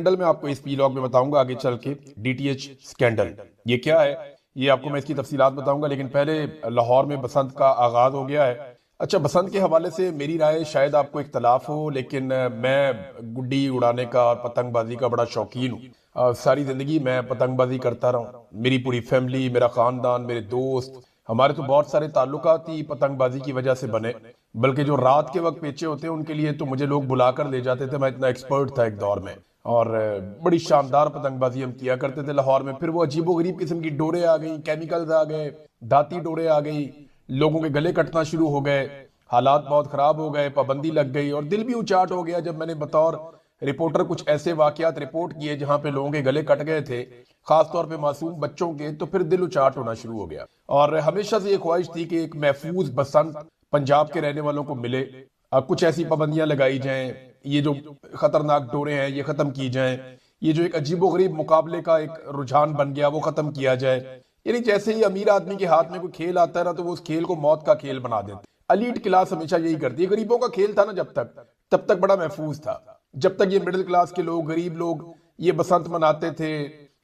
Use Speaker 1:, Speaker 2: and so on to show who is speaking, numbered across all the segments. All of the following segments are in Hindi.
Speaker 1: स्कैंडल में आपको इस व्लॉग में बताऊंगा आगे चल के। डीटीएच स्कैंडल ये क्या है, ये आपको मैं इसकी तफसीलात बताऊंगा, लेकिन पहले लाहौर में बसंत का आगाज हो गया है। अच्छा, बसंत के हवाले से मेरी राय शायद आपको इख्तलाफ हो, लेकिन मैं गुड्डी उड़ाने का और पतंगबाजी का बड़ा शौकीन हूँ। सारी जिंदगी मैं पतंगबाजी करता रहा हूँ। मेरी पूरी फैमिली, मेरा खानदान, मेरे दोस्त, हमारे तो बहुत सारे ताल्लुकात ही पतंगबाजी की वजह से बने। बल्कि जो रात के वक्त पेचे होते हैं उनके लिए तो मुझे लोग बुलाकर ले जाते थे, मैं इतना एक्सपर्ट था एक दौर में। और बड़ी शानदार पतंगबाजी हम किया करते थे लाहौर में। फिर वो अजीबो गरीब किस्म की डोरे आ गई, केमिकल्स आ गए, दाती डोरे आ गई, लोगों के गले कटना शुरू हो गए, हालात बहुत खराब हो गए, पाबंदी लग गई और दिल भी उचाट हो गया जब मैंने बतौर रिपोर्टर कुछ ऐसे वाकयात रिपोर्ट किए जहां पे लोगों के गले कट गए थे, खासतौर पे मासूम बच्चों के। तो फिर दिल उचाट होना शुरू हो गया और हमेशा से ये ख्वाहिश थी कि एक महफूज बसंत पंजाब के रहने वालों को मिले। अब कुछ ऐसी पाबंदियां लगाई जाएं, ये जो खतरनाक डोरे हैं ये खत्म की जाएं, ये जो एक अजीबोगरीब मुकाबले का एक रुझान बन गया वो खत्म किया जाए। यानी जैसे ही अमीर आदमी के हाथ में कोई खेल आता है ना, तो वो उस खेल को मौत का खेल बना देते। अलीट क्लास हमेशा यही करती है। गरीबों का खेल था ना जब तक, तब तक बड़ा महफूज था। जब तक ये मिडिल क्लास के लोग, गरीब लोग ये बसंत मनाते थे,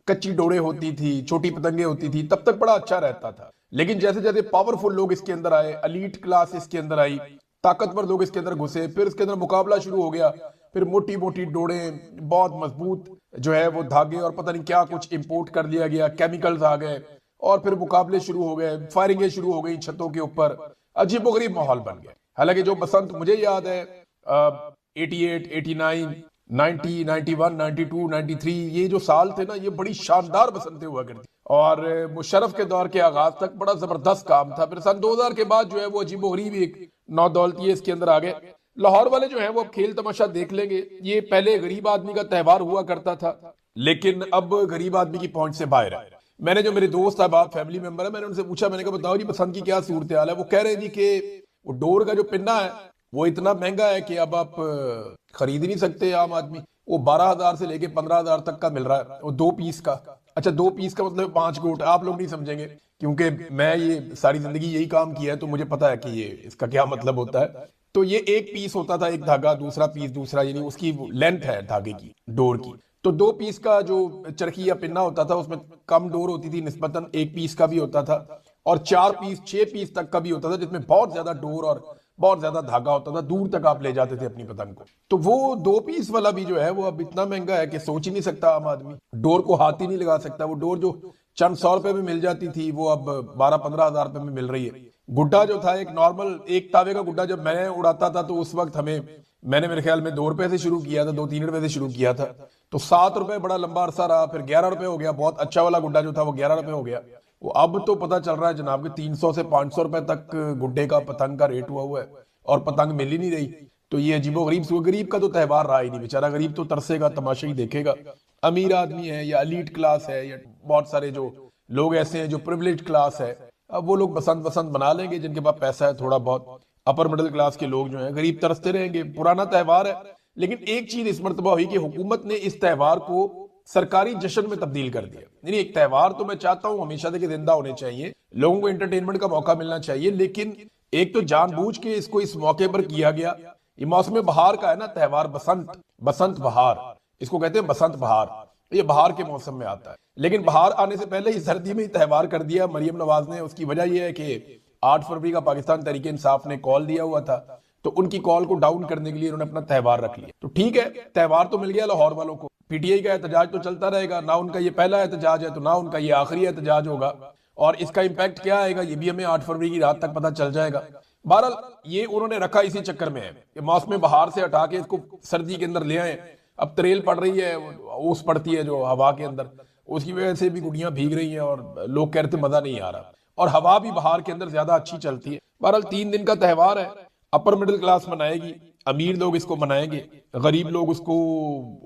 Speaker 1: कच्ची डोरे होती थी, छोटी पतंगे होती थी, तब तक बड़ा अच्छा रहता था। लेकिन जैसे जैसे पावरफुल लोग इसके अंदर आए, अलीट क्लास इसके अंदर आई, ताकतवर लोग इसके अंदर घुसे, फिर इसके अंदर मुकाबला शुरू हो गया। फिर मोटी मोटी डोरे, बहुत मजबूत जो है वो धागे और पता नहीं क्या कुछ इंपोर्ट कर लिया गया, केमिकल्स आ गए और फिर मुकाबले शुरू हो गए, फायरिंगें शुरू हो गई छतों के ऊपर। अजीबोगरीब माहौल बन गया। हालांकि जो बसंत मुझे याद है 88, 89, 90, 91, 92, 93, ये जो साल थे ना, ये बड़ी शानदार बसंतें हुआ करती। और मुशर्रफ के दौर के आगाज तक बड़ा जबरदस्त काम था। फिर सन 2000 के बाद जो है वो अजीबोगरीब एक नौदौलती इसके अंदर आ गए। लाहौर वाले जो है वो अब खेल तमाशा देख लेंगे। ये पहले गरीब आदमी का त्यौहार हुआ करता था, लेकिन अब गरीब आदमी की पहुंच से बाहर है। मैंने जो मेरे दोस्त अहबाब फैमिली मेंबर है, मैंने उनसे पूछा, मैंने कहा बताओ जी बसंत की क्या सूरत हाल है। वो कह रहे हैं जी कि वो डोर का जो पिन्ना है वो इतना महंगा है कि अब आप खरीद ही नहीं सकते आम आदमी। वो 12,000 से लेके 15,000 तक का मिल रहा है, वो 2 पीस का। अच्छा, 2 पीस का मतलब 5 गोट। आप लोग नहीं समझेंगे क्योंकि मैं ये सारी जिंदगी यही काम किया है, तो मुझे पता है कि ये इसका क्या मतलब होता है। तो ये 1 पीस होता था, एक धागा, दूसरा पीस दूसरा, यानी उसकी लेंथ है धागे की, डोर की। तो 2 पीस का जो चरखी या पिन्ना होता था उसमें कम डोर होती थी निस्बतन, 1 पीस का भी होता था और 4 पीस 6 पीस तक का भी होता था, जिसमें बहुत ज्यादा डोर और बहुत ज्यादा धागा होता था, दूर तक आप ले जाते थे अपनी पतंग को। तो वो 2 पीस वाला भी जो है वो अब इतना महंगा है कि सोच ही नहीं सकता आम आदमी, डोर को हाथ ही नहीं लगा सकता। वो डोर जो चंद 100 रुपए में मिल जाती थी वो अब 12-15 हजार रुपए में मिल रही है। गुड्डा जो था, एक नॉर्मल एक तावे का गुड्डा जब मैं उड़ाता था, तो उस वक्त मैंने मेरे ख्याल में 2 रुपए से शुरू किया था, 2-3 रुपए से शुरू किया था। तो 7 रुपए बड़ा लंबा अरसा रहा, फिर 11 रुपए हो गया। बहुत अच्छा वाला गुड्डा जो था वो 11 रुपए हो गया। वो अब तो पता चल रहा है जनाब कि 300 से 500 रुपए तक गुड्डे का पतंग का रेट हुआ है और पतंग मिल ही नहीं रही। तो ये अजीबो गरीब, गरीब का तो त्यौहार रहा ही नहीं। बेचारा गरीब तो तरसेगा, तमाशा ही देखेगा। अमीर आदमी है या अलीट क्लास है या बहुत सारे जो लोग ऐसे हैं जो प्रिविलेज क्लास है, अब वो लोग बसंत बसंत बना लेंगे जिनके पास पैसा है थोड़ा बहुत। अपर मिडिल क्लास के लोग जो हैं गरीब तरसते रहेंगे। पुराना त्यौहार है, लेकिन एक चीज इस मर्तबा हुई कि हुकूमत ने इस त्यौहार को सरकारी जश्न में तब्दील कर दिया। यानी एक त्यौहार तो मैं चाहता हूं हमेशा से कि जिंदा होने चाहिए, लोगों को एंटरटेनमेंट का मौका मिलना चाहिए, लेकिन एक तो जानबूझ के इसको इस मौके पर किया गया। ये मौसम बहार का है ना त्यौहार, बसंत, बसंत बहार, इसको कहते हैं बसंत बहार। ये बहार के मौसम में आता है, लेकिन बहार आने से पहले ही सर्दी में ही त्यौहार कर दिया मरियम नवाज ने। उसकी वजह यह है कि 8 फरवरी का पाकिस्तान तहरीक इंसाफ ने कॉल दिया हुआ था, तो उनकी कॉल को डाउन करने के लिए उन्होंने अपना त्यौहार रख लिया। तो ठीक है, त्यौहार तो मिल गया लाहौर वालों को। पीटीआई का एहतजाज तो चलता रहेगा, ना उनका ये पहला एहतजाज है तो ना उनका ये आखिरी एहतजाज होगा, और इसका इंपैक्ट क्या आएगा ये भी हमें 8 फरवरी की रात तक पता चल जाएगा। बहरहाल ये उन्होंने रखा इसी चक्कर में है कि मौसम बहार से हटा के इसको सर्दी के अंदर ले आए। अब तरेल पड़ रही है, ओस पड़ती है जो हवा के अंदर, उसकी वजह से भी गुड़ियां भीग रही हैं और लोग कह रहे थे मजा नहीं आ रहा, और हवा भी बहार के अंदर ज्यादा अच्छी चलती है। बहरहाल 3 दिन का त्यौहार है, अपर मिडिल क्लास मनाएगी, अमीर लोग इसको मनाएंगे, गरीब लोग उसको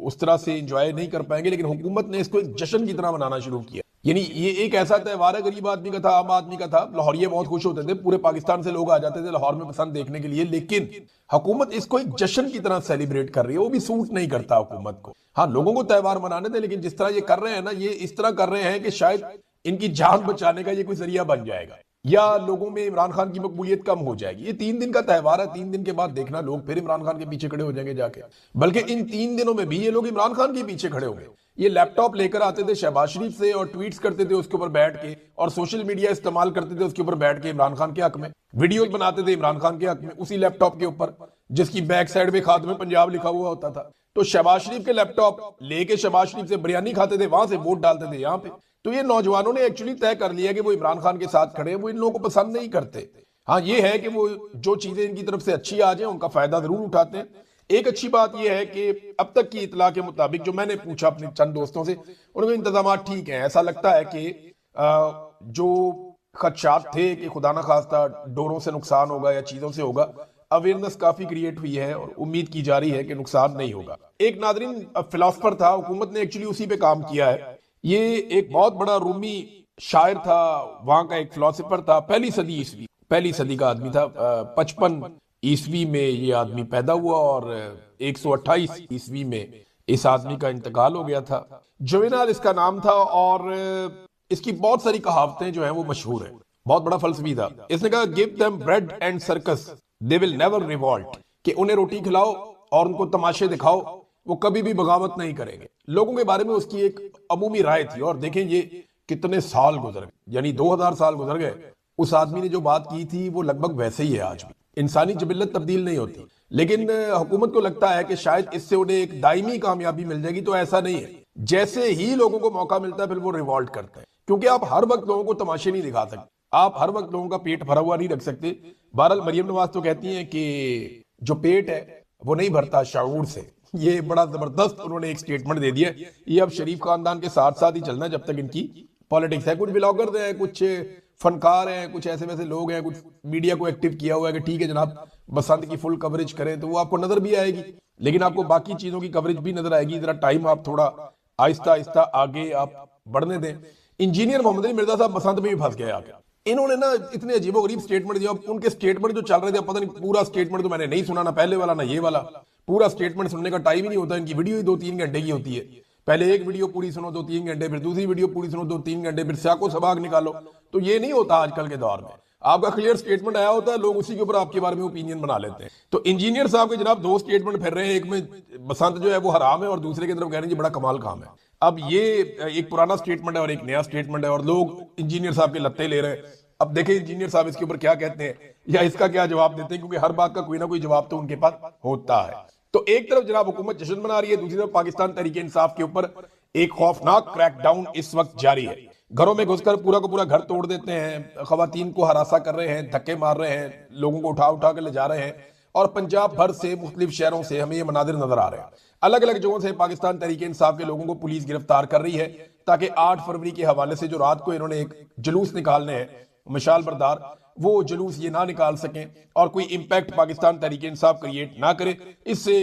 Speaker 1: उस तरह से एंजॉय नहीं कर पाएंगे। लेकिन हुकूमत ने इसको एक जश्न की तरह मनाना शुरू किया। यानी ये एक ऐसा त्यौहार है, गरीब आदमी का था, आम आदमी का था। लाहौरिये बहुत खुश होते थे, पूरे पाकिस्तान से लोग आ जाते थे लाहौर में बसंत देखने के लिए, लेकिन हुकूमत इसको एक जश्न की तरह सेलिब्रेट कर रही है। वो भी सूट नहीं करता हुकूमत को। हाँ, लोगों को त्यौहार मनाने थे, लेकिन जिस तरह ये कर रहे हैं ना, ये इस तरह कर रहे हैं कि शायद इनकी जान बचाने का ये कोई जरिया बन जाएगा। या लोगों में इमरान खान की मकबूलियत कम हो जाएगी। ये 3 दिन का त्यौहार है, 3 दिन के बाद देखना लोग फिर इमरान खान के पीछे खड़े हो जाएंगे जाके। बल्कि इन 3 दिनों में भी ये लोग इमरान खान के पीछे खड़े होंगे। ये लैपटॉप लेकर आते थे शहबाज शरीफ से और ट्वीट्स करते थे उसके ऊपर बैठ के, और सोशल मीडिया इस्तेमाल करते थे उसके ऊपर बैठ के इमरान खान के हक में, वीडियोज बनाते थे इमरान खान के हक में उसी लैपटॉप के ऊपर जिसकी बैक साइड में खाते में पंजाब लिखा हुआ होता था। तो शहबाज शरीफ के लैपटॉप लेके शहबाज शरीफ से बिरयानी खाते थे, वहां से वोट डालते थे यहाँ पे। तो ये नौजवानों ने एक्चुअली तय कर लिया कि वो इमरान खान के साथ खड़े हैं, वो इन लोगों को पसंद नहीं करते। हाँ ये है कि वो जो चीजें इनकी तरफ से अच्छी आ जाए उनका फायदा जरूर उठाते हैं। एक अच्छी बात यह है कि अब तक की इतला के मुताबिक जो मैंने पूछा अपने चंद दोस्तों से, उनके इंतजाम ठीक हैं। ऐसा लगता है कि जो खदशात थे कि खुदा ना खास्ता डोरों से नुकसान होगा या चीजों से होगा, अवेयरनेस काफी क्रिएट हुई है और उम्मीद की जा रही है कि नुकसान नहीं होगा। एक नादरीन फिलोसफर था, हुकूमत ने एक्चुअली उसी पे काम किया है। ये एक बहुत बड़ा रूमी शायर था, वहां का एक फिलोसफर था, पहली सदी का आदमी था। 55 ईस्वी में ये आदमी पैदा हुआ और 128 ईस्वी में इस आदमी का इंतकाल हो गया था। जुवेनाल इसका नाम था और इसकी बहुत सारी कहावतें जो हैं वो मशहूर है। बहुत बड़ा फलसफी था। इसने कहा give them bread and circus they will never revolt, कि उन्हें रोटी खिलाओ और उनको तमाशे दिखाओ, वो कभी भी बगावत नहीं करेंगे। लोगों के बारे में उसकी एक अमूमी राय थी। और देखें ये कितने साल गुजर गए, यानी 2000 साल गुजर गए। उस आदमी ने जो बात की थी वो लगभग वैसे ही है आज भी। इंसानी जबिल्लत तब्दील नहीं होती, लेकिन हुकूमत को लगता है कि शायद इससे उन्हें एक दायमी कामयाबी मिल जाएगी। तो ऐसा नहीं है। जैसे ही लोगों को मौका मिलता है फिर वो रिवॉल्ट करते हैं, क्योंकि आप हर वक्त लोगों को तमाशे नहीं दिखा सकते, आप हर वक्त लोगों का पेट भरा हुआ नहीं रख सकते। बहरहाल मरियम नवाज तो कहती हैं कि जो पेट है वो नहीं भरता शाऊर से। ये बड़ा जबरदस्त उन्होंने एक स्टेटमेंट दे दिया। ये अब शरीफ खानदान के साथ साथ ही चलना है जब तक इनकी पॉलिटिक्स है। कुछ ब्लॉगर्स हैं, कुछ फनकार हैं, कुछ ऐसे वैसे लोग हैं, कुछ मीडिया को एक्टिव किया हुआ है कि ठीक है जनाब बसंत की फुल कवरेज करें, तो वो आपको नजर भी आएगी, लेकिन आपको बाकी चीजों की कवरेज भी नजर आएगी। जरा टाइम आप थोड़ा आहिस्ता आहिस्ता आगे आप बढ़ने दें। इंजीनियर मोहम्मद अली मिर्जा साहब बसंत में भी फंस गए आके। इन्होंने ना इतने अजीबोगरीब स्टेटमेंट दिया। उनके स्टेटमेंट जो चल रहे थे, पता नहीं पूरा स्टेटमेंट तो मैंने नहीं सुना, ना पहले वाला ना ये वाला। पूरा स्टेटमेंट सुनने का टाइम ही नहीं होता। इनकी वीडियो ही 2-3 घंटे की होती है। पहले एक वीडियो पूरी सुनो 2-3 घंटे, फिर दूसरी वीडियो पूरी सुनो 2-3 घंटे, फिर साको सबाग निकालो। तो ये नहीं होता आजकल के दौर में। आपका क्लियर स्टेटमेंट आया होता है, लोग उसी के ऊपर आपके बारे में ओपिनियन बना लेते हैं। तो इंजीनियर साहब के जनाब 2 स्टेटमेंट फिर रहे हैं। एक में बसंत जो है वो हराम है और दूसरे की तरफ कह रहे हैं जी बड़ा कमाल काम है। अब ये एक पुराना स्टेटमेंट है और एक नया स्टेटमेंट है और लोग इंजीनियर साहब के लत्ते ले रहे हैं। अब देखें इंजीनियर साहब इसके ऊपर क्या कहते हैं या इसका क्या जवाब देते हैं, क्योंकि हर बात का कोई ना कोई जवाब तो उनके पास होता है। तो एक तरफ जनाब हुकूमत जश्न मना रही है, दूसरी तरफ पाकिस्तान तहरीके इंसाफ के ऊपर एक खौफनाक क्रैकडाउन इस वक्त जारी है। घरों में घुसकर पूरा का पूरा घर तोड़ देते हैं, खवातीन को हरासा कर रहे हैं, धक्के मार रहे हैं, लोगों को उठा उठा कर ले जा रहे हैं। और पंजाब भर से मुख्तलिफ शहरों से हमें ये मनाजिर नजर आ रहे हैं। अलग अलग जगहों से पाकिस्तान तहरीके इंसाफ के लोगों को पुलिस गिरफ्तार कर रही है, ताकि 8 फरवरी के हवाले से जो रात को इन्होंने एक जुलूस निकालने हैं मशाल बरदार, वो जुलूस ये ना निकाल सकें और कोई इंपैक्ट पाकिस्तान तहरीके इंसाफ क्रिएट ना करे। इससे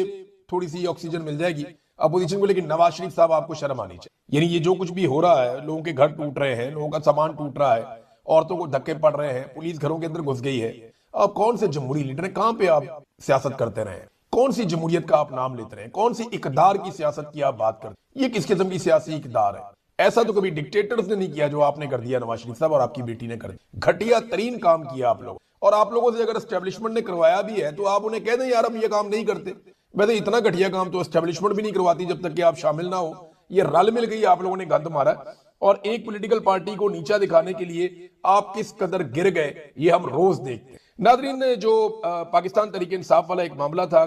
Speaker 1: थोड़ी सी ऑक्सीजन मिल जाएगी अपोजिशन को। लेकिन नवाज शरीफ साहब आपको शर्म आनी चाहिए। यानी ये जो कुछ भी हो रहा है, लोगों के घर टूट रहे हैं, लोगों का सामान टूट रहा है, औरतों को धक्के पड़ रहे हैं, पुलिस घरों के अंदर घुस गई है। आप कौन से जमहूरी लीडर हैं? कहां पे आप सियासत करते रहे? कौन सी जमहूरियत का आप नाम लेते रहे? कौन सी इकदार की सियासत की आप बात करते? ये किस किस्म की सियासी इकदार है? ऐसा तो कभी डिक्टेटर्स ने नहीं किया जो आपने कर दिया नवाज शरीफ साहब और आपकी बेटी ने कर दिया। घटिया तरीन काम किया आप लोग। और आप लोगों से अगर एस्टेब्लिशमेंट ने करवाया भी है तो आप उन्हें कह दें यार हम ये काम नहीं करते। वैसे इतना घटिया काम तो एस्टेब्लिशमेंट भी नहीं करवाती जब तक कि आप शामिल ना हो। ये रल मिल गई, आप लोगों ने गंद मारा और एक पॉलिटिकल पार्टी को नीचा दिखाने के लिए आप किस कदर गिर गए ये हम रोज देखते हैं। नादरीन, जो पाकिस्तान तहरीके इंसाफ वाला एक मामला था,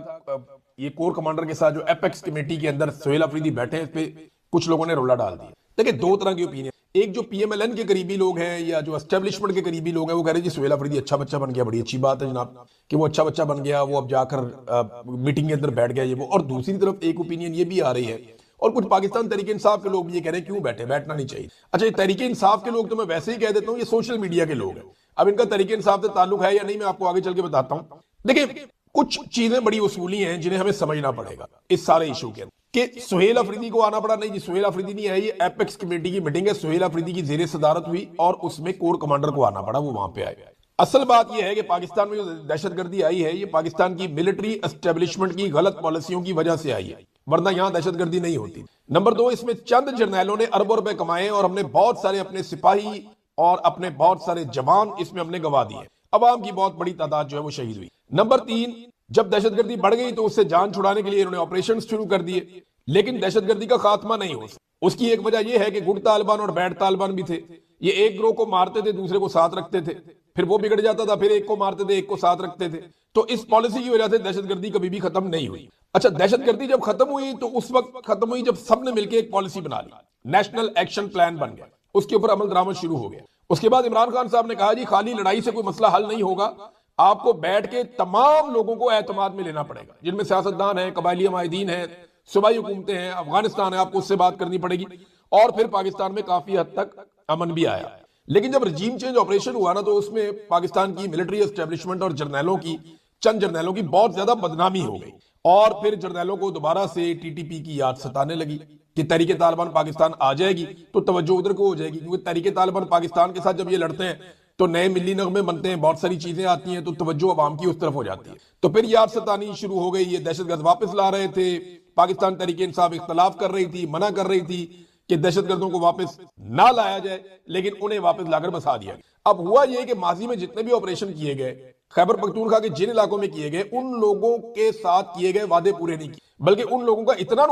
Speaker 1: ये कोर कमांडर के साथ जो एपेक्स कमेटी के अंदर सोहेल अफरीदी बैठे हैं, इस पे कुछ लोगों ने रोला डाल दिया। देखिए 2 तरह की ओपिनियन। एक जो पीएमएलएन के करीबी लोग हैं या जो एस्टेब्लिशमेंट के करीबी लोग हैं, वो कह रहे हैं जी सोहेल अफरीदी अच्छा बच्चा बन गया, बड़ी अच्छी बात है जनाब कि वो अच्छा बच्चा बन गया, वो अब जाकर मीटिंग के अंदर बैठ गया ये वो। और दूसरी तरफ एक ओपिनियन ये भी आ रही है और कुछ पाकिस्तान तहरीके इंसाफ के लोग भी ये कह रहे हैं क्यों बैठे, बैठना नहीं चाहिए। अच्छा, ये तहरीके इंसाफ के लोग तो मैं वैसे ही कह देता हूँ ये सोशल मीडिया के लोग हैं। अब इनका तहरीके इंसाफ से ताल्लुक है या नहीं मैं आपको आगे चल के बताता हूँ। देखिए कुछ चीजें बड़ी उसूली हैं जिन्हें हमें समझना पड़ेगा इस सारे इशू के अंदर। कि सोहेल अफरीदी को आना पड़ा, नहीं जी सोहेल अफरीदी नहीं आई, ये एपेक्स कमेटी की मीटिंग है, सोहेल अफरीदी की जेर सदारत हुई और उसमें कोर कमांडर को आना पड़ा, वो वहां पे आए। असल बात यह है कि पाकिस्तान में जो दहशतगर्दी आई है ये पाकिस्तान की मिलिट्री एस्टेब्लिशमेंट की गलत पॉलिसियों की वजह से आई है, वरना यहां दहशतगर्दी नहीं होती। नंबर 2, इसमें चंद जर्नैलों ने अरबों रुपए कमाए और हमने बहुत सारे अपने सिपाही और अपने बहुत सारे जवान इसमें हमने गवा दिए। अवाम की बहुत बड़ी तादाद जो है वो शहीद हुई। नंबर 3, जब दहशतगर्दी बढ़ गई तो उससे जान छुड़ाने के लिए इन्होंने ऑपरेशन शुरू कर दिए, लेकिन दहशतगर्दी का खात्मा नहीं हो सका। उसकी एक वजह यह है कि गुड तालिबान और बैड तालिबान भी थे। ये एक ग्रोह को मारते थे, दूसरे को साथ रखते थे, फिर वो बिगड़ जाता था, फिर एक को मारते थे, एक को साथ रखते थे। तो इस पॉलिसी की वजह से दहशतगर्दी कभी भी खत्म नहीं हुई। अच्छा, दहशतगर्दी जब खत्म हुई तो उस वक्त खत्म हुई जब सबने मिलकर एक पॉलिसी बना ली, नेशनल एक्शन प्लान बन गया, उसके ऊपर अमल दरामद शुरू हो गया। उसके बाद इमरान खान साहब ने कहा जी खाली लड़ाई से कोई मसला हल नहीं होगा, आपको बैठ के तमाम लोगों को एतमाद में लेना पड़ेगा, जिनमें सियासतदान है, कबायली माहिदीन है, सूबाई हुकूमतें हैं, अफगानिस्तान है, आपको उससे बात करनी पड़ेगी। और फिर पाकिस्तान में काफी हद तक अमन भी आया। लेकिन जब रजीम चेंज ऑपरेशन हुआ ना, तो उसमें पाकिस्तान की मिलिट्री एस्टेब्लिशमेंट और जर्नैलों की, चंद जर्नैलों की बहुत ज्यादा बदनामी हो गई। और फिर जर्नैलों को दोबारा से टीटीपी की याद सताने लगी कि तहरीके तालिबान पाकिस्तान आ जाएगी तो तवज्जो उधर को हो जाएगी, क्योंकि तहरीके तालिबान पाकिस्तान के साथ जब ये लड़ते हैं तो नए मिली नगमे बनते हैं, बहुत सारी चीजें आती हैं, तो तवज्जो अवाम की उस तरफ हो जाती है। तो फिर याद सतानी शुरू हो गई। ये दहशतगर्द वापस ला रहे थे, पाकिस्तान तहरीके इंसाफ इख्तलाफ कर रही थी, मना कर रही थी कि दहशतगर्दों को वापस ना लाया जाए, लेकिन उन्हें वापस लाकर बसा दिया गया। अब हुआ यह कि माजी में जितने भी ऑपरेशन किए गए खैबर पख्तूनख्वा के जिन इलाकों में किए गए, उन लोगों के साथ किए गए वादे पूरे नहीं किए, बल्कि उन लोगों का इतना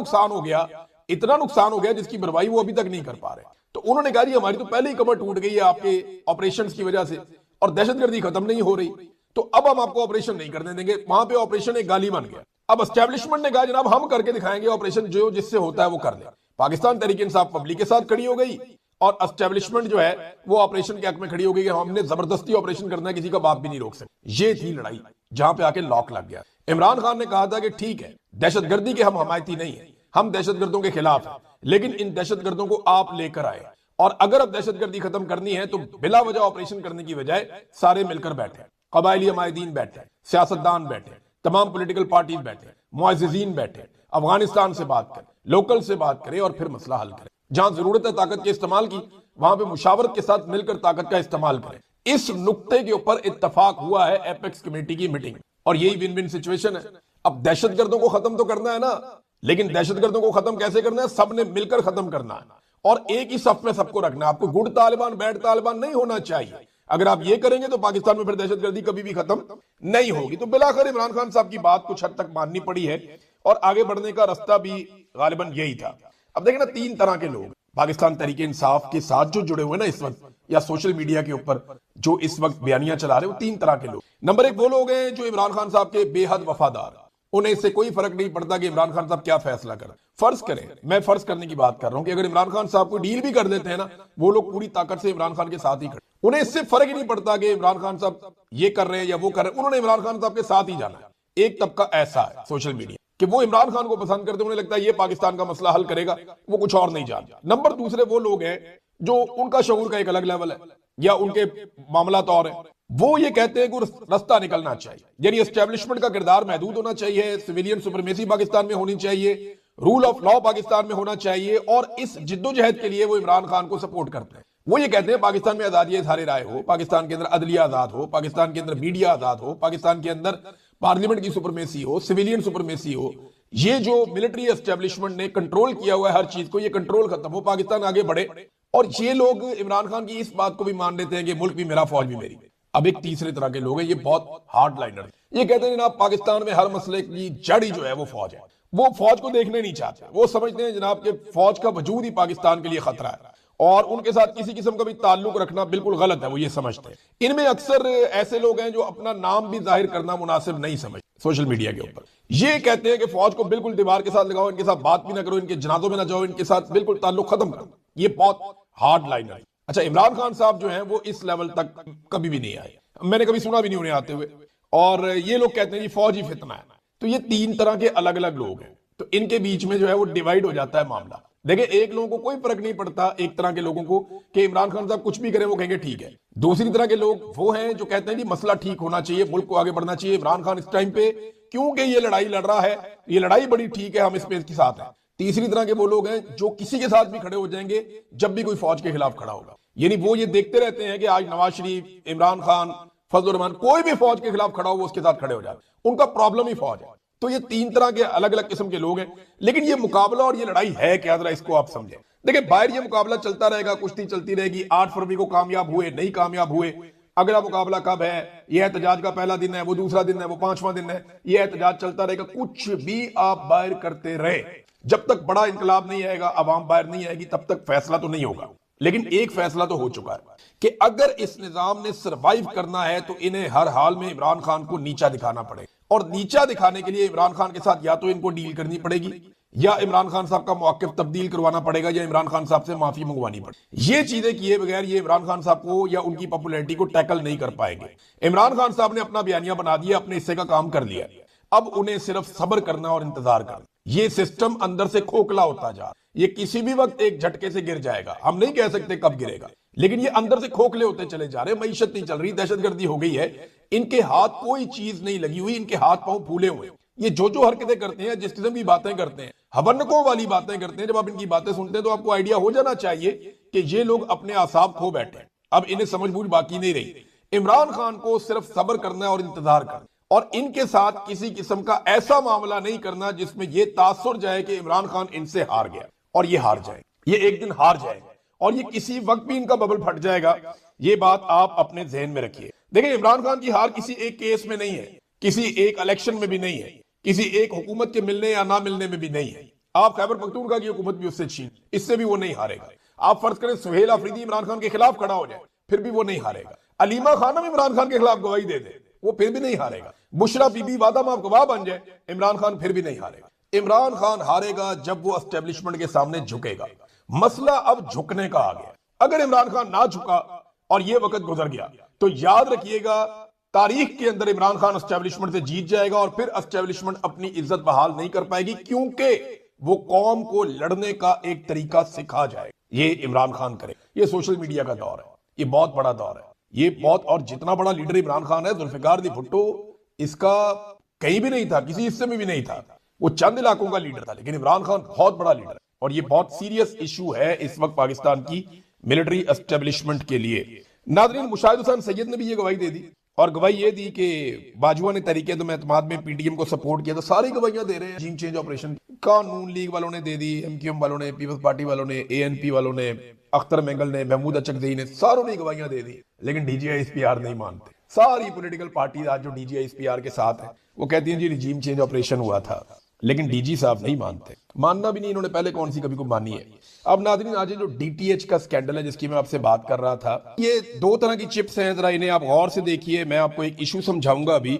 Speaker 1: नुकसान हो गया जिसकी भरपाई वो अभी तक नहीं कर पा रहे। तो उन्होंने कहा जी हमारी तो पहले ही कमर टूट गई है आपके ऑपरेशंस की वजह से, और दहशतगर्दी खत्म नहीं हो रही, तो अब हम आपको ऑपरेशन नहीं करने देंगे। वहां पे ऑपरेशन एक गाली बन गया। अब एस्टेब्लिशमेंट ने कहा जनाब हम करके दिखाएंगे ऑपरेशन, जो जिससे होता है वो कर ले। पाकिस्तान तहरीक इंसाफ पब्लिक के साथ खड़ी हो गई और एस्टेब्लिशमेंट जो है वो ऑपरेशन के हक में खड़ी हो गई कि हमने जबरदस्ती ऑपरेशन करना है, किसी का बाप भी नहीं रोक सकते। ये थी लड़ाई जहां पे आके लॉक लग गया। इमरान खान ने कहा था कि ठीक है दहशतगर्दी के हम हमायती नहीं है, हम दहशतगर्दों के खिलाफ हैं, लेकिन इन दहशतगर्दों को आप लेकर आए, और अगर अब दहशतगर्दी खत्म करनी है तो बिला वजह ऑपरेशन करने की बजाय सारे मिलकर बैठे, कबायली माहिदीन बैठे, सियासतदान बैठे, तमाम पॉलिटिकल पार्टीज बैठे, मुअज़्ज़िज़ीन बैठे, अफगानिस्तान से बात करें, लोकल से बात करें और फिर मसला हल करें। जहां जरूरत है ताकत के इस्तेमाल की, वहां पे मुशावरत के साथ मिलकर ताकत का इस्तेमाल करें। इस नुक्ते के ऊपर इत्तफाक हुआ है एपेक्स कमेटी की मीटिंग, और यही विन विन सिचुएशन है। अब दहशतगर्दों को खत्म तो करना है ना, लेकिन दहशतगर्दों को खत्म कैसे करना है? सबने मिलकर खत्म करना है और एक ही सफ में सबको रखना है। आपको गुड तालिबान बैड तालिबान नहीं होना चाहिए। अगर आप ये करेंगे तो पाकिस्तान में फिर दहशतगर्दी कभी भी खत्म नहीं होगी। तो बिलाखिर इमरान खान साहब की बात कुछ हद तक माननी पड़ी है और आगे बढ़ने का रास्ता भी गालिबन यही था। अब देखें ना, 3 तरह के लोग पाकिस्तान तहरीक इंसाफ के साथ जो जुड़े हुए ना इस वक्त, या सोशल मीडिया के ऊपर जो इस वक्त बयानियां चला रहे हैं, वो 3 तरह के लोग। नंबर 1 वो लोग हैं जो इमरान खान साहब के बेहद वफादार, उन्हें इससे कोई फर्क नहीं पड़ता कि इमरान खान साहब क्या फैसला करें। फर्ज करें, मैं फर्ज करने की बात कर रहा हूं कि अगर इमरान खान साहब को डील भी कर देते हैं ना, वो लोग पूरी ताकत से इमरान खान के साथ ही खड़े, उन्हें इससे फर्क ही नहीं पड़ता कि इमरान खान साहब ये कर रहे हैं या वो कर रहे हैं, उन्होंने इमरान खान साहब के साथ ही जाना है। एक तबका ऐसा है सोशल मीडिया कि वो इमरान खान को पसंद करते, उन्हें लगता है ये पाकिस्तान का मसला हल करेगा, वो कुछ और नहीं जानता। नंबर दूसरे वो लोग हैं जो उनका शऊर का एक अलग लेवल है या उनके मामला और है, वो ये कहते हैं कि रास्ता निकलना चाहिए, यानी एस्टेब्लिशमेंट का किरदार महदूद होना चाहिए, सिविलियन सुपरमेसी पाकिस्तान में होनी चाहिए, रूल ऑफ लॉ पाकिस्तान में होना चाहिए, और इस जिद्दोजहद के लिए वो इमरान खान को सपोर्ट करते हैं। वो ये कहते हैं पाकिस्तान में आजादी इज़हार राय हो, पाकिस्तान के अंदर अदलिया आजाद हो, पाकिस्तान के अंदर मीडिया आजाद हो, पाकिस्तान के अंदर पार्लियामेंट की सुपरमेसी हो, सिविलियन सुपरमेसी हो। ये जो मिलिट्री एस्टेब्लिशमेंट ने कंट्रोल किया हुआ है हर चीज को, ये कंट्रोल खत्म हो, पाकिस्तान आगे बढ़े। और ये लोग इमरान खान की इस बात को भी मान लेते हैं कि मुल्क भी मेरा, फौज भी मेरी। अब एक तीसरे तरह के लोग हैं, ये बहुत हार्ड लाइनर है, ये कहते हैं जनाब पाकिस्तान में हर मसले की जड़ी जो है वो फौज है। वो फौज को देखने नहीं चाहते, वो समझते हैं जनाब के फौज का वजूद ही पाकिस्तान के लिए खतरा है और उनके साथ किसी किस्म का भी ताल्लुक रखना बिल्कुल गलत है, वो ये समझते हैं। इनमें अक्सर ऐसे लोग हैं जो अपना नाम भी जाहिर करना मुनासिब नहीं समझते सोशल मीडिया के ऊपर। ये कहते हैं कि फौज को बिल्कुल दीवार के साथ लगाओ, इनके साथ बात भी ना करो, इनके जनाजों में ना जाओ, इनके साथ बिल्कुल ताल्लुक खत्म करो। ये बहुत हार्ड लाइन है। अच्छा, इमरान खान साहब जो हैं वो इस लेवल तक कभी भी नहीं आए, मैंने कभी सुना भी नहीं उन्हें आते हुए, और ये लोग कहते हैं जी फौज ही फितना है। तो ये 3 तरह के अलग अलग लोग हैं, तो इनके बीच में जो है वो डिवाइड हो जाता है मामला। देखिए, एक लोगों को कोई फर्क नहीं पड़ता, एक तरह के लोगों को, कि इमरान खान साहब कुछ भी करें वो कहेंगे ठीक है। दूसरी तरह के लोग वो हैं जो कहते हैं जी मसला ठीक होना चाहिए, मुल्क को आगे बढ़ना चाहिए, इमरान खान इस टाइम पे क्योंकि ये लड़ाई लड़ रहा है, ये लड़ाई बड़ी ठीक है, हम इसमें इसके साथ हैं। तीसरी तरह के वो लोग हैं जो किसी के साथ भी खड़े हो जाएंगे जब भी कोई फौज के खिलाफ खड़ा होगा, यानी वो ये देखते रहते हैं कि आज नवाज शरीफ, इमरान खान, फजल रहमान, कोई भी फौज के खिलाफ खड़ा हो वो उसके साथ खड़े हो जाए, उनका प्रॉब्लम ही फौज है। तो ये तीन तरह के अलग अलग किस्म के लोग हैं। लेकिन ये मुकाबला और ये लड़ाई है क्या, जरा इसको आप समझें। देखिए बाहर ये मुकाबला चलता रहेगा, कुश्ती चलती रहेगी। 8 फरवरी को कामयाब हुए, नहीं कामयाब हुए, अगला मुकाबला कब है, यह एहतजाज का पहला दिन है, वो दूसरा दिन है, वो 5वां दिन है, यह एहतजाज चलता रहेगा। कुछ भी आप बाहर करते रहे, जब तक बड़ा इंकलाब नहीं आएगा, अवाम बाहर नहीं आएगी, तब तक फैसला तो नहीं होगा। लेकिन एक फैसला तो हो चुका है कि अगर इस निजाम ने सरवाइव करना है तो इन्हें हर हाल में इमरान खान को नीचा दिखाना पड़ेगा। और नीचा दिखाने के लिए इमरान खान के साथ या तो इनको डील करनी पड़ेगी, या इमरान खान साहब का मौक़िफ़ तब्दील करवाना पड़ेगा, या इमरान खान साहब से माफी मंगवानी पड़ेगी। ये चीजें किए बगैर ये इमरान खान साहब को या उनकी पॉपुलैरिटी को टैकल नहीं कर पाएंगे। इमरान खान साहब ने अपना बयानिया बना दिया, अपने हिस्से का काम कर लिया, अब उन्हें सिर्फ सब्र करना और इंतजार करना। ये सिस्टम अंदर से खोखला होता जा, ये किसी भी वक्त एक झटके से गिर जाएगा। हम नहीं कह सकते कब गिरेगा, लेकिन ये अंदर से खोखले होते चले जा रहे। मईशत नहीं चल रही, दहशतगर्दी हो गई है, इनके हाथ कोई चीज नहीं लगी हुई, इनके हाथ पांव फूले हुए। ये जो हरकतें करते हैं, जिस किस्म की बातें करते हैं, हवन्नकों वाली बातें करते हैं, जब आप इनकी बातें सुनते हैं तो आपको आइडिया हो जाना चाहिए कि ये लोग अपने आसाब खो बैठे हैं। अब इन्हें समझ बूझ बाकी नहीं रही। इमरान खान को सिर्फ सब्र करना है और इंतजार करना, और इनके साथ किसी किस्म का ऐसा मामला नहीं करना जिसमें यह तासुर जाए कि इमरान खान इनसे हार गया। और ये हार जाए, ये एक दिन हार जाएगा, और ये किसी वक्त भी इनका बबल फट जाएगा। ये बात आप अपने जहन में रखिए। देखिए इमरान खान की हार किसी एक केस में नहीं है, किसी एक इलेक्शन में भी नहीं है, किसी एक हुकूमत के मिलने या ना मिलने में भी नहीं है। आप खैबर पख्तूनख्वा की हुकूमत भी उससे छीन, इससे भी वो नहीं हारेगा। आप फर्ज करें सुहेल अफरीदी इमरान खान के खिलाफ खड़ा हो जाए, फिर भी वो नहीं हारेगा। अलीमा खानम इमरान खान के खिलाफ गवाही दे दे, वो फिर भी नहीं हारेगा। बुशरा बीबी वादा माफ गवाह बन जाए, इमरान खान फिर भी नहीं हारेगा। इमरान खान हारेगा जब वो एस्टेब्लिशमेंट के सामने झुकेगा। मसला अब झुकने का आ गया। अगर इमरान खान ना झुका और ये वक्त गुजर गया, तो याद रखिएगा तारीख के अंदर इमरान खान एस्टेब्लिशमेंट से जीत जाएगा, और फिर एस्टेब्लिशमेंट अपनी इज्जत बहाल नहीं कर पाएगी, क्योंकि वो कौम को लड़ने का एक तरीका सिखा जाए। ये इमरान खान करे। ये सोशल मीडिया का दौर है, ये बहुत बड़ा दौर है, ये बहुत, और जितना बड़ा लीडर इमरान खान है, जुल्फिकार दी भुट्टो इसका कहीं भी नहीं था, किसी हिस्से में भी नहीं था। वो चंद इलाकों का लीडर था, लेकिन इमरान खान बहुत बड़ा लीडर है। और ये बहुत सीरियस इशू है इस वक्त पाकिस्तान की मिलिट्री एस्टेब्लिशमेंट के लिए। नाज़रीन, मुशाहिद हुसैन सैयद ने भी ये गवाही दे दी, और गवाही ये दी कि बाजुआ ने तरीके तो एतमाद में पीडीएम को सपोर्ट किया। तो सारी गवाहियां दे रहे हैं regime चेंज ऑपरेशन। कानून लीग वालों ने दे दी, एमक्यूएम वालों ने, पीपल्स पार्टी वालों ने, एएनपी वालों ने, अख्तर मेंगल ने, महमूद अचकज़ई ने, सारों ने गवाहियां दे दी। लेकिन डीजीआईएसपीआर नहीं मानते। सारी पॉलिटिकल पार्टी आज जो डीजीआईएसपीआर के साथ है, वो कहती हैं जी रिजीम चेंज ऑपरेशन हुआ था, लेकिन डीजी साहब नहीं मानते। मानना भी नहीं इन्होंने पहले कौन सी कभी को मानी है। अब नाज़रीन, आज जो डीटीएच का स्कैंडल है जिसकी मैं आपसे बात कर रहा था, ये दो तरह की चिप्स हैं, जरा इन्हें आप गौर से देखिए। मैं आपको एक इशू समझाऊंगा अभी।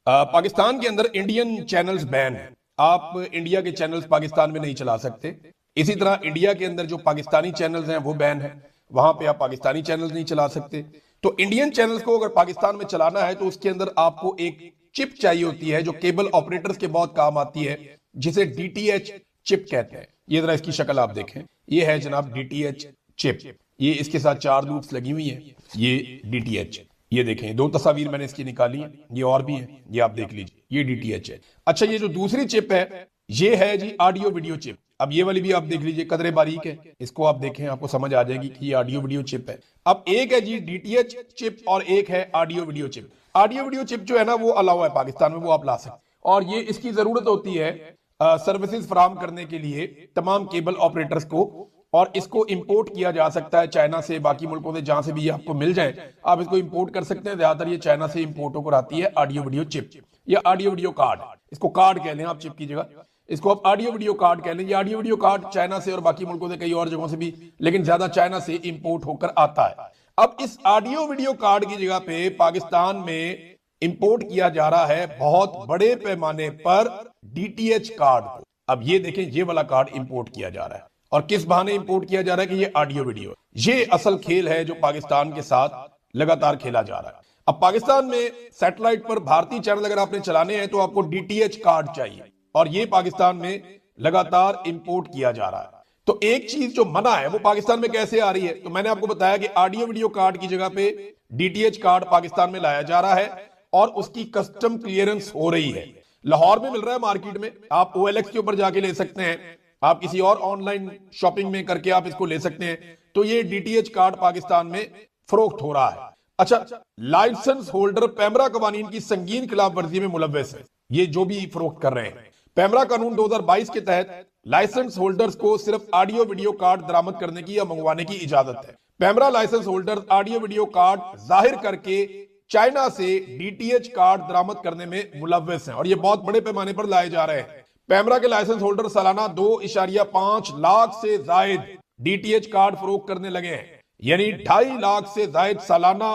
Speaker 1: पाकिस्तान के अंदर इंडियन चैनल्स बैन है। आप इंडिया के चैनल्स पाकिस्तान में नहीं चला सकते। इसी तरह इंडिया के अंदर जो पाकिस्तानी चैनल्स हैं वो बैन है, वहां पे आप पाकिस्तानी चैनल्स नहीं चला सकते। तो इंडियन चैनल्स को अगर पाकिस्तान में चलाना है तो उसके अंदर आपको एक चिप चाहिए होती है, जो केबल ऑपरेटर्स के बहुत काम आती है, जिसे डीटीएच चिप कहते हैं। ये जरा इसकी शक्ल आप देखें, ये है जनाब डीटीएच चिप। ये इसके साथ 4 लूप्स लगी हुई हैं, ये डीटीएच। ये देखें, 2 तस्वीर मैंने इसकी निकाली है, ये और भी है, ये आप देख लीजिए, ये डीटीएच है। अच्छा, ये जो दूसरी चिप है, ये है जी ऑडियो वीडियो चिप। अब ये वाली भी आप देख लीजिए, कदरे बारीक है, इसको आप देखें, आपको समझ आ जाएगी कि ये ऑडियो वीडियो चिप है। अब एक है जी डीटीएच चिप और एक है audio video chip. Audio video chip जो है ना, वो अलाउ है पाकिस्तान में, वो आप ला सकते, और ये इसकी जरूरत होती है सर्विसेज फराहम करने के लिए तमाम केबल ऑपरेटर्स को, और इसको इंपोर्ट किया जा सकता है चाइना से, बाकी मुल्कों से, जहां से भी ये आपको मिल जाए आप इसको इंपोर्ट कर सकते हैं। ज्यादातर ये चाइना से इंपोर्ट होकर आती है ऑडियो वीडियो चिप या ऑडियो वीडियो कार्ड। इसको कार्ड कह लें आप, चिप की जगह इसको आप ऑडियो वीडियो कार्ड कह लें। ये ऑडियो वीडियो कार्ड चाइना से और बाकी मुल्कों से, कई और जगहों से भी, लेकिन ज्यादा चाइना से इंपोर्ट होकर आता है। अब इस ऑडियो वीडियो कार्ड की जगह पे पाकिस्तान में इंपोर्ट किया जा रहा है बहुत बड़े पैमाने पर डीटीएच कार्ड को। अब ये देखें, ये वाला कार्ड इंपोर्ट किया जा रहा है, और किस बहाने इंपोर्ट किया जा रहा है कि ये ऑडियो वीडियो। ये असल खेल है जो पाकिस्तान के साथ लगातार खेला जा रहा है। अब पाकिस्तान में सैटेलाइट पर भारतीय चैनल अगर आपने चलाने हैं तो आपको डीटीएच कार्ड चाहिए, और ये पाकिस्तान में लगातार इंपोर्ट किया जा रहा है। तो एक चीज जो मना है वो पाकिस्तान में कैसे आ रही है, तो मैंने आपको बताया कि ऑडियो वीडियो कार्ड की जगह पे डीटीएच कार्ड पाकिस्तान में लाया जा रहा है, और उसकी कस्टम क्लियरेंस हो रही है। लाहौर में मिल रहा है मार्केट में, आप OLX के ऊपर जाके ले सकते हैं, आप किसी और ऑनलाइन शॉपिंग में करके आप इसको ले सकते हैं। तो ये डीटीएच कार्ड पाकिस्तान में फरोख्त हो रहा है। अच्छा, लाइसेंस होल्डर पैमरा कवानीन की संगीन खिलाफ वर्जी में मुलव्वस है। ये जो भी फरोख्त कर रहे हैं। पैमरा कानून 2022 के तहत लाइसेंस होल्डर्स को सिर्फ ऑडियो वीडियो कार्ड बरामद करने की या मंगवाने की इजाजत है। PEMRA license holders audio video card जाहिर करके चाइना से डीटीएच कार्ड बरामद करने में मुलव्वस हैं और ये बहुत बड़े पैमाने पर लाए जा रहे हैं। पैमरा के लाइसेंस होल्डर सालाना 2.5 लाख से जायद डीटीएच कार्ड फरोख्त करने लगे हैं, यानी 2.5 लाख से जायद सालाना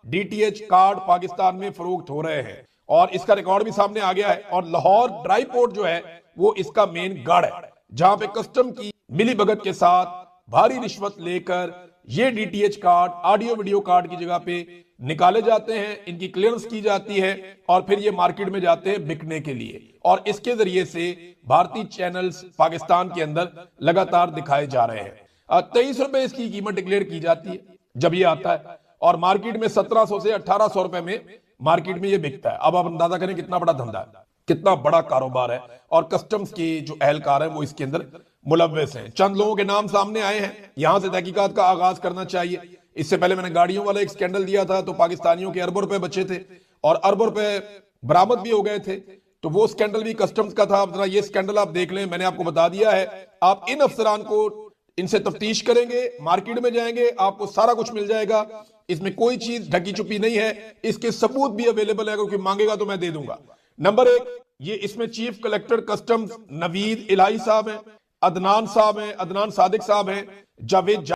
Speaker 1: डीटीएच कार्ड पाकिस्तान में फरोख्त हो रहे हैं और इसका रिकॉर्ड भी सामने आ गया है। और लाहौर ड्राई पोर्ट जो है वो इसका मेन गढ़ है, जहां पे कस्टम की मिली भगत के साथ भारी रिश्वत लेकर ये DTH card audio video card की जगह पे निकाले जाते हैं, इनकी क्लियरेंस की जाती है और फिर ये मार्केट में जाते हैं बिकने के लिए और इसके जरिए से भारतीय चैनल्स पाकिस्तान के अंदर लगातार दिखाए जा रहे हैं। 23 रुपए इसकी कीमत डिक्लेयर की जाती है जब ये आता है और मार्केट में 1700 से 1800 रुपए में मार्केट में ये बिकता है। अब आप अंदाजा करें कितना बड़ा धंधा है, कितना बड़ा कारोबार है और कस्टम्स के जो एहलकार हैं वो इसके अंदर मुलव्वस हैं। चंद लोगों के नाम सामने आए हैं, यहां से तहकीकात का आगाज करना चाहिए। इससे पहले मैंने गाड़ियों वाला एक स्कैंडल दिया था तो पाकिस्तानियों के अरबों रुपए बचे थे और अरबों रुपए बरामद भी हो गए थे, तो वो स्कैंडल भी कस्टम्स का था। जरा ये स्कैंडल आप देख लें, मैंने आपको बता दिया है। आप इन अफसरान को इनसे तफ्तीश करेंगे, मार्केट में जाएंगे, आपको सारा कुछ मिल जाएगा। इसमें कोई चीज ढकी छुपी नहीं है, इसके सबूत भी अवेलेबल है, अगर कोई मांगेगा तो मैं दे दूंगा। नंबर 1, ये इसमें चीफ कलेक्टर कस्टम्स नवीद इलाही साहब हैं, अदनान साहब हैं, अदनान सादिक साहब हैं, जावेद